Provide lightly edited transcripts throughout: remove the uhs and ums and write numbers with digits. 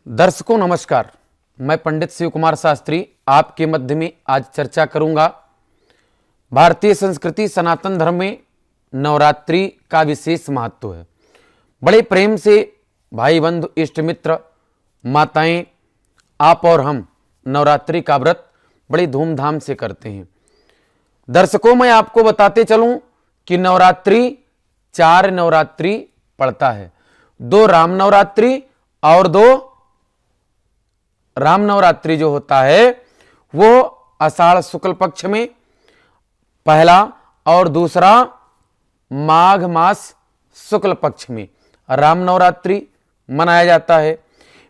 दर्शकों नमस्कार। मैं पंडित शिव कुमार शास्त्री आपके मध्य में आज चर्चा करूंगा। भारतीय संस्कृति सनातन धर्म में नवरात्रि का विशेष महत्व है। बड़े प्रेम से भाई बंधु इष्ट मित्र माताएं आप और हम नवरात्रि का व्रत बड़ी धूमधाम से करते हैं। दर्शकों मैं आपको बताते चलूं कि नवरात्रि 4 नवरात्रि पड़ता है। 2 राम नवरात्रि और 2 राम नवरात्रि जो होता है वो आषाढ़ शुक्ल पक्ष में पहला और दूसरा माघ मास शुक्ल पक्ष में राम नवरात्रि मनाया जाता है।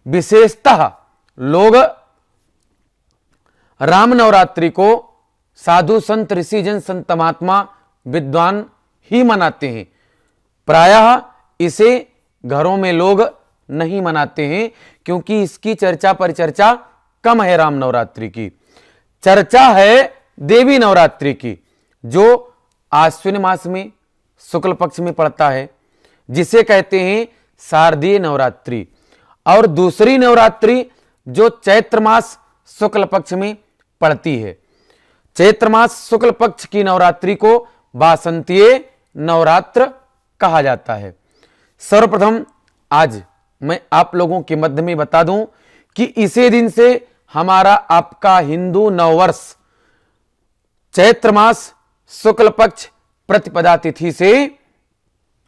विशेषतः लोग राम नवरात्रि को साधु संत ऋषि जन संत महात्मा विद्वान ही मनाते हैं। प्रायः इसे घरों में लोग नहीं मनाते हैं क्योंकि इसकी चर्चा परिचर्चा कम है। राम नवरात्रि की चर्चा है देवी नवरात्रि की, जो आश्विन मास में शुक्ल पक्ष में पड़ता है, जिसे कहते हैं शारदीय नवरात्रि। और दूसरी नवरात्रि जो चैत्र मास शुक्ल पक्ष में पड़ती है। चैत्र मास शुक्ल पक्ष की नवरात्रि को वासंतीय नवरात्र कहा जाता है। सर्वप्रथम आज मैं आप लोगों के मध्य में बता दूं कि इसी दिन से हमारा आपका हिंदू नववर्ष चैत्र मास शुक्ल पक्ष प्रतिपदा तिथि से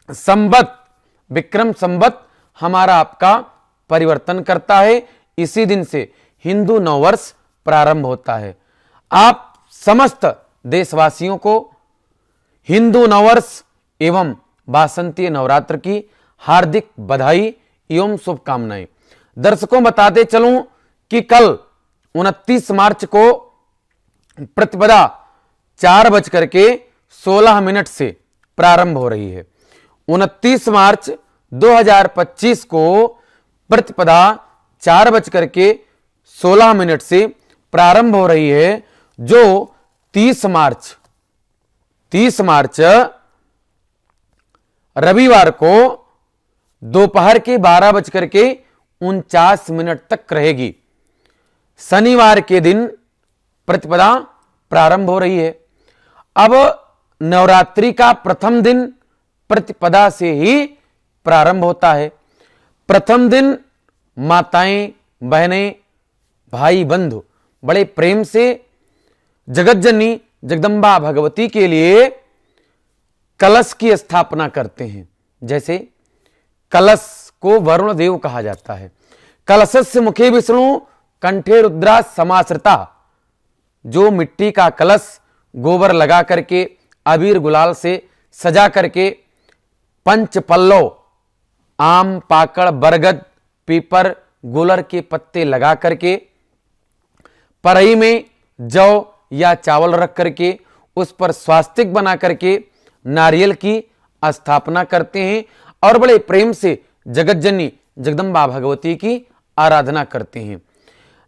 संवत विक्रम संवत हमारा आपका परिवर्तन करता है। इसी दिन से हिंदू नववर्ष प्रारंभ होता है। आप समस्त देशवासियों को हिंदू नववर्ष एवं वासंतीय नवरात्र की हार्दिक बधाई एवं शुभकामनाएं। दर्शकों बताते चलूं कि कल 29 मार्च को प्रतिपदा 4:16 से प्रारंभ हो रही है। 29 मार्च 2025 को प्रतिपदा 4:16 से प्रारंभ हो रही है, जो 30 मार्च रविवार को दोपहर के 12:49 तक रहेगी। शनिवार के दिन प्रतिपदा प्रारंभ हो रही है। अब नवरात्रि का प्रथम दिन प्रतिपदा से ही प्रारंभ होता है। प्रथम दिन माताएं बहनें भाई बंधु बड़े प्रेम से जगतजननी जगदम्बा भगवती के लिए कलश की स्थापना करते हैं। जैसे कलश को वरुण देव कहा जाता है। कलशस्य मुखे विष्णु कंठे रुद्रा समाश्रिता। जो मिट्टी का कलश गोबर लगा करके अबीर गुलाल से सजा करके पंच पल्लव आम पाकड़ बरगद पीपर गुलर के पत्ते लगा करके परई में जौ या चावल रख करके उस पर स्वास्तिक बना करके नारियल की स्थापना करते हैं और बड़े प्रेम से जगतजननी जगदम्बा भगवती की आराधना करते हैं।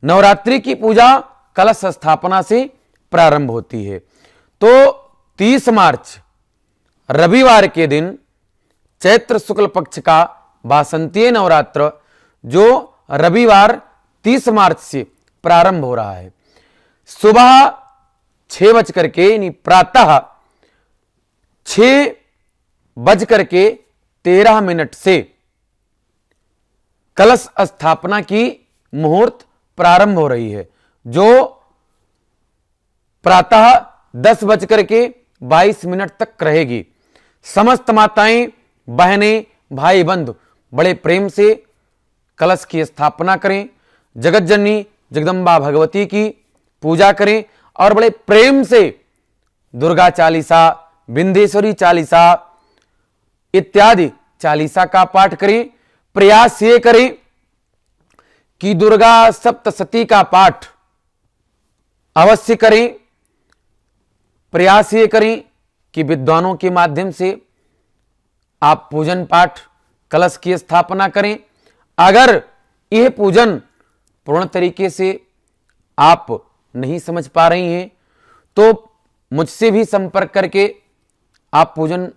नवरात्रि की पूजा कलश स्थापना से प्रारंभ होती है। तो 30 मार्च रविवार के दिन चैत्र शुक्ल पक्ष का वासंतीय नवरात्र जो रविवार 30 मार्च से प्रारंभ हो रहा है। सुबह 6 यानी प्रातः 6:13 से कलश स्थापना की मुहूर्त प्रारंभ हो रही है, जो प्रातः 10:22 तक रहेगी। समस्त माताएं बहनें भाई बंधु बड़े प्रेम से कलश की स्थापना करें, जगतजननी जगदम्बा भगवती की पूजा करें और बड़े प्रेम से दुर्गा चालीसा विंध्येश्वरी चालीसा इत्यादि चालीसा का पाठ करें। प्रयास ये करें कि दुर्गा सप्तशती का पाठ अवश्य करें। प्रयास ये करें कि विद्वानों के माध्यम से आप पूजन पाठ कलश की स्थापना करें। अगर यह पूजन पूर्ण तरीके से आप नहीं समझ पा रही हैं तो मुझसे भी संपर्क करके आप पूजन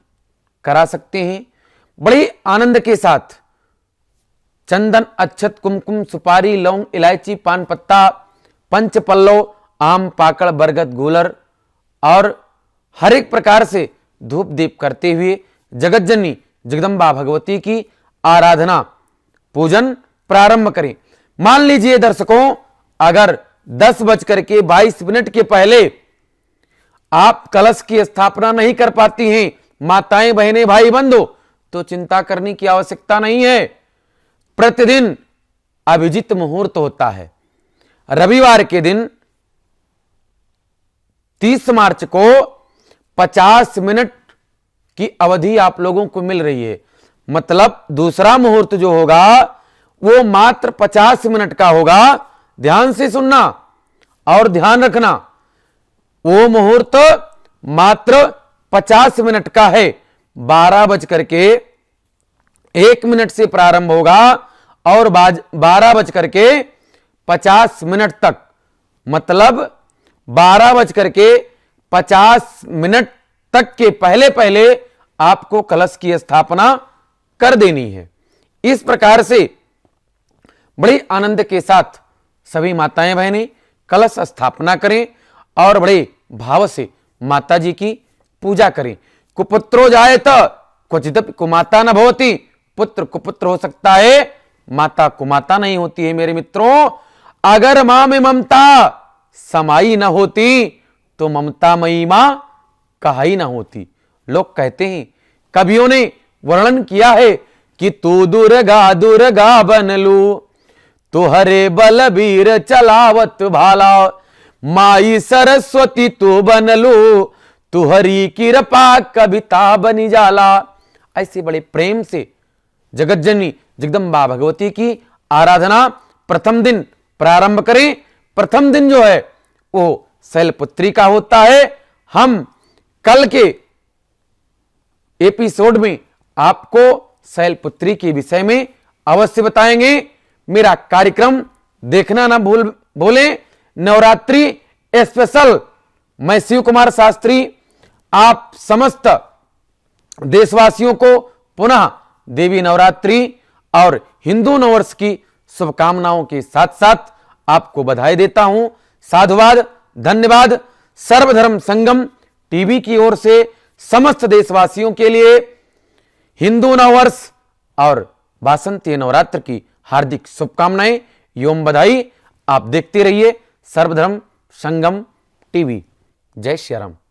करा सकते हैं। बड़े आनंद के साथ चंदन, अक्षत, कुमकुम, सुपारी, लौंग, इलायची, पान पत्ता, पंच पल्लव, आम, पाकड़, बरगद, गूलर और हर एक प्रकार से धूप दीप करते हुए जगत जननी जगदम्बा भगवती की आराधना पूजन प्रारंभ करें। मान लीजिए दर्शकों, अगर 10:22 के पहले आप कलश की स्थापना नहीं कर पाती हैं, माताएं, बहनें, भाई बंधु, तो चिंता करने की आवश्यकता नहीं है। प्रतिदिन अभिजित मुहूर्त होता है। रविवार के दिन 30 मार्च को 50 मिनट की अवधि आप लोगों को मिल रही है। मतलब दूसरा मुहूर्त जो होगा वो मात्र 50 मिनट का होगा। ध्यान से सुनना और ध्यान रखना, वो मुहूर्त मात्र 50 मिनट का है। 12:01 से प्रारंभ होगा और 12:50 तक, मतलब 12:50 तक के पहले पहले आपको कलश की स्थापना कर देनी है। इस प्रकार से बड़े आनंद के साथ सभी माताएं बहनें कलश स्थापना करें और बड़े भाव से माता जी की पूजा करें। कुपुत्रो जायेत क्वचिदपि कुमाता न भवति। पुत्र कुपुत्र हो सकता है, माता कुमाता नहीं होती है। मेरे मित्रों, अगर मां में ममता समाई न होती तो ममता मई मां कहाई न होती। लोग कहते हैं, कवियों ने वर्णन किया है कि तू दुर्गा दुर्गा बनलू, तुहरे बलबीर चलावत भाला, माई सरस्वती तू बनलू, तुहरी कृपा कविता बनी जाला। ऐसे बड़े प्रेम से जगत जननी जगदम्बा भगवती की आराधना प्रथम दिन प्रारंभ करें। प्रथम दिन जो है वो शैलपुत्री का होता है। हम कल के एपिसोड में आपको शैलपुत्री के विषय में अवश्य बताएंगे। मेरा कार्यक्रम देखना ना भूलें। नवरात्रि स्पेशल, मैं शिव कुमार शास्त्री आप समस्त देशवासियों को पुनः देवी नवरात्रि और हिंदू नववर्ष की शुभकामनाओं के साथ साथ आपको बधाई देता हूं। साधुवाद, धन्यवाद। सर्वधर्म संगम टीवी की ओर से समस्त देशवासियों के लिए हिंदू नववर्ष और वासंती नवरात्र की हार्दिक शुभकामनाएं एवं बधाई। आप देखते रहिए सर्वधर्म संगम टीवी। जय श्री राम।